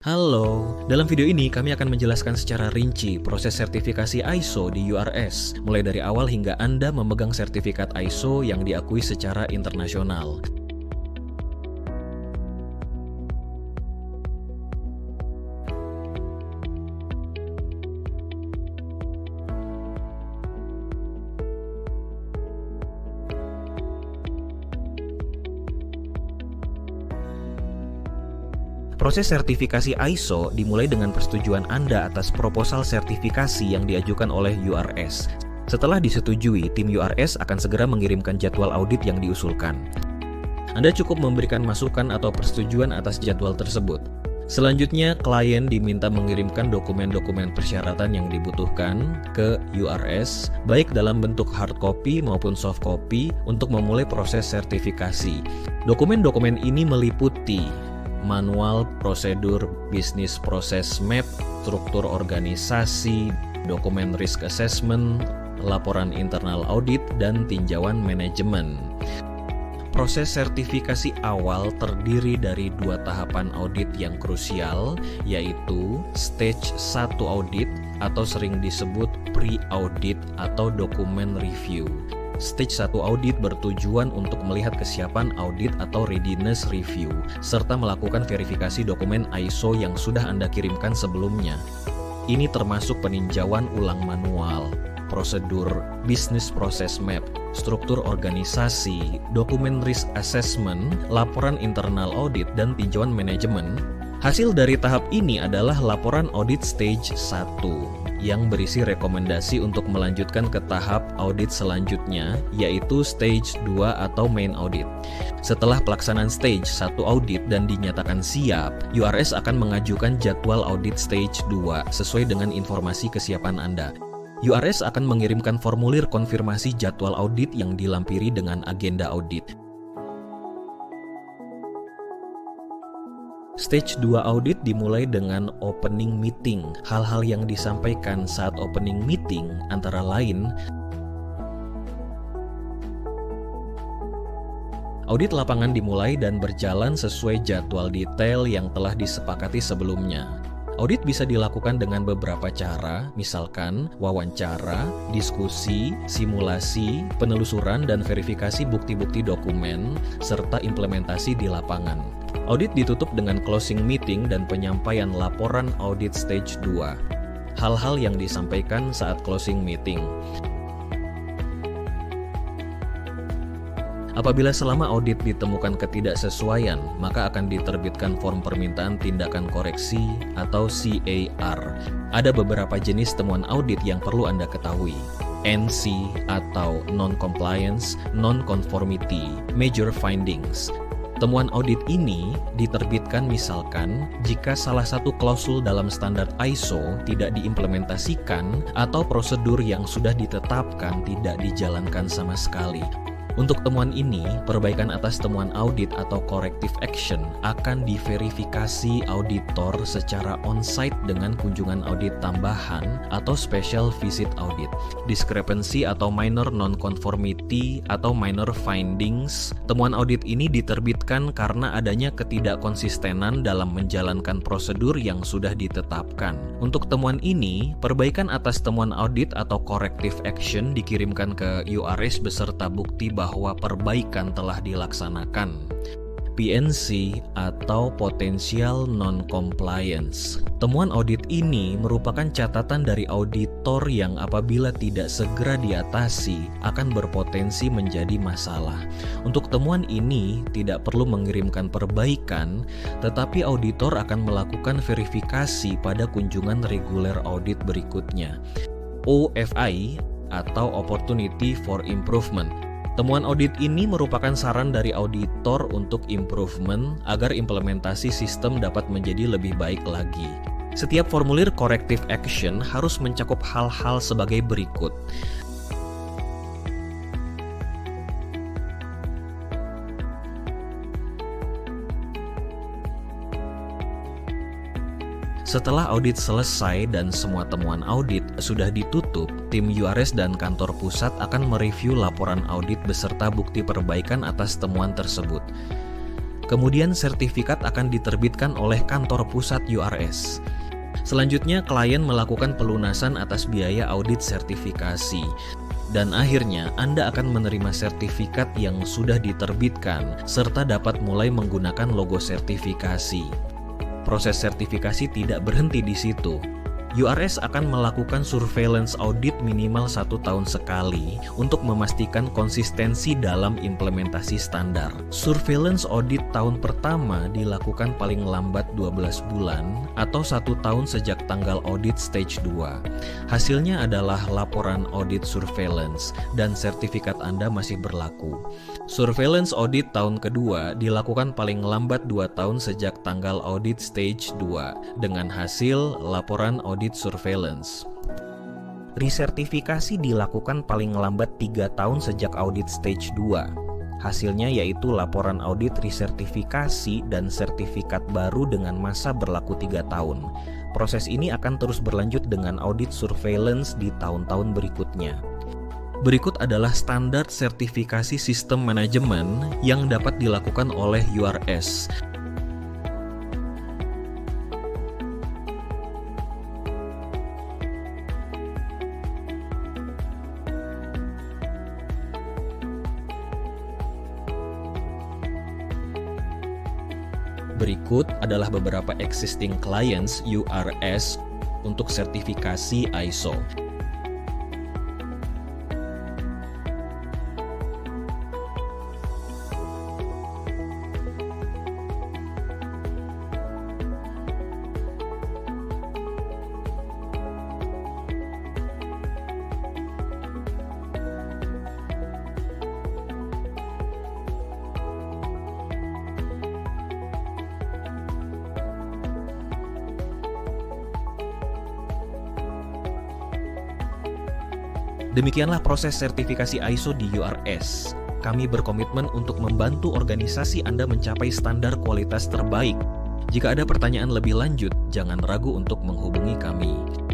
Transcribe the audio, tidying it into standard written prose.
Halo, dalam video ini kami akan menjelaskan secara rinci proses sertifikasi ISO di URS, mulai dari awal hingga Anda memegang sertifikat ISO yang diakui secara internasional. Proses sertifikasi ISO dimulai dengan persetujuan Anda atas proposal sertifikasi yang diajukan oleh URS. Setelah disetujui, tim URS akan segera mengirimkan jadwal audit yang diusulkan. Anda cukup memberikan masukan atau persetujuan atas jadwal tersebut. Selanjutnya, klien diminta mengirimkan dokumen-dokumen persyaratan yang dibutuhkan ke URS, baik dalam bentuk hard copy maupun soft copy, untuk memulai proses sertifikasi. Dokumen-dokumen ini meliputi manual prosedur bisnis proses map, struktur organisasi, dokumen risk assessment, laporan internal audit, dan tinjauan manajemen. Proses sertifikasi awal terdiri dari dua tahapan audit yang krusial, yaitu stage 1 audit atau sering disebut pre-audit atau dokumen review. Stage 1 audit bertujuan untuk melihat kesiapan audit atau readiness review, serta melakukan verifikasi dokumen ISO yang sudah Anda kirimkan sebelumnya. Ini termasuk peninjauan ulang manual, prosedur business process map, struktur organisasi, dokumen risk assessment, laporan internal audit, dan tinjauan manajemen. Hasil dari tahap ini adalah laporan audit stage 1 yang berisi rekomendasi untuk melanjutkan ke tahap audit selanjutnya, yaitu stage 2 atau main audit. Setelah pelaksanaan stage 1 audit dan dinyatakan siap, URS akan mengajukan jadwal audit stage 2 sesuai dengan informasi kesiapan Anda. URS akan mengirimkan formulir konfirmasi jadwal audit yang dilampiri dengan agenda audit. Stage 2 audit dimulai dengan opening meeting. Hal-hal yang disampaikan saat opening meeting antara lain audit lapangan dimulai dan berjalan sesuai jadwal detail yang telah disepakati sebelumnya. Audit bisa dilakukan dengan beberapa cara, misalkan wawancara, diskusi, simulasi, penelusuran dan verifikasi bukti-bukti dokumen, serta implementasi di lapangan. Audit ditutup dengan closing meeting dan penyampaian laporan audit stage 2. Hal-hal yang disampaikan saat closing meeting. Apabila selama audit ditemukan ketidaksesuaian, maka akan diterbitkan form permintaan tindakan koreksi atau CAR. Ada beberapa jenis temuan audit yang perlu Anda ketahui. NC atau Non-Compliance, Non-Conformity, Major Findings. Temuan audit ini diterbitkan misalkan jika salah satu klausul dalam standar ISO tidak diimplementasikan atau prosedur yang sudah ditetapkan tidak dijalankan sama sekali. Untuk temuan ini, perbaikan atas temuan audit atau corrective action akan diverifikasi auditor secara on-site dengan kunjungan audit tambahan atau special visit audit. Discrepancy atau minor non-conformity atau minor findings. Temuan audit ini diterbitkan karena adanya ketidakkonsistenan dalam menjalankan prosedur yang sudah ditetapkan. Untuk temuan ini, perbaikan atas temuan audit atau corrective action dikirimkan ke URS beserta bukti bahwa perbaikan telah dilaksanakan. PNC atau Potential Non-Compliance. Temuan audit ini merupakan catatan dari auditor yang apabila tidak segera diatasi akan berpotensi menjadi masalah. Untuk temuan ini tidak perlu mengirimkan perbaikan, tetapi auditor akan melakukan verifikasi pada kunjungan reguler audit berikutnya. OFI atau Opportunity for Improvement. Temuan audit ini merupakan saran dari auditor untuk improvement agar implementasi sistem dapat menjadi lebih baik lagi. Setiap formulir corrective action harus mencakup hal-hal sebagai berikut. Setelah audit selesai dan semua temuan audit sudah ditutup, tim URS dan kantor pusat akan mereview laporan audit beserta bukti perbaikan atas temuan tersebut. Kemudian sertifikat akan diterbitkan oleh kantor pusat URS. Selanjutnya, klien melakukan pelunasan atas biaya audit sertifikasi. Dan akhirnya, Anda akan menerima sertifikat yang sudah diterbitkan, serta dapat mulai menggunakan logo sertifikasi. Proses sertifikasi tidak berhenti di situ. URS akan melakukan surveillance audit minimal 1 tahun sekali untuk memastikan konsistensi dalam implementasi standar. Surveillance audit tahun pertama dilakukan paling lambat 12 bulan atau 1 tahun sejak tanggal audit stage 2. Hasilnya adalah laporan audit surveillance dan sertifikat Anda masih berlaku. Surveillance audit tahun kedua dilakukan paling lambat 2 tahun sejak tanggal audit stage 2 dengan hasil laporan audit surveillance. Resertifikasi dilakukan paling lambat 3 tahun sejak audit stage 2. Hasilnya yaitu laporan audit resertifikasi dan sertifikat baru dengan masa berlaku 3 tahun. Proses ini akan terus berlanjut dengan audit surveillance di tahun-tahun berikutnya. Berikut adalah standar sertifikasi sistem manajemen yang dapat dilakukan oleh URS. Berikut adalah beberapa existing clients URS untuk sertifikasi ISO. Demikianlah proses sertifikasi ISO di URS. Kami berkomitmen untuk membantu organisasi Anda mencapai standar kualitas terbaik. Jika ada pertanyaan lebih lanjut, jangan ragu untuk menghubungi kami.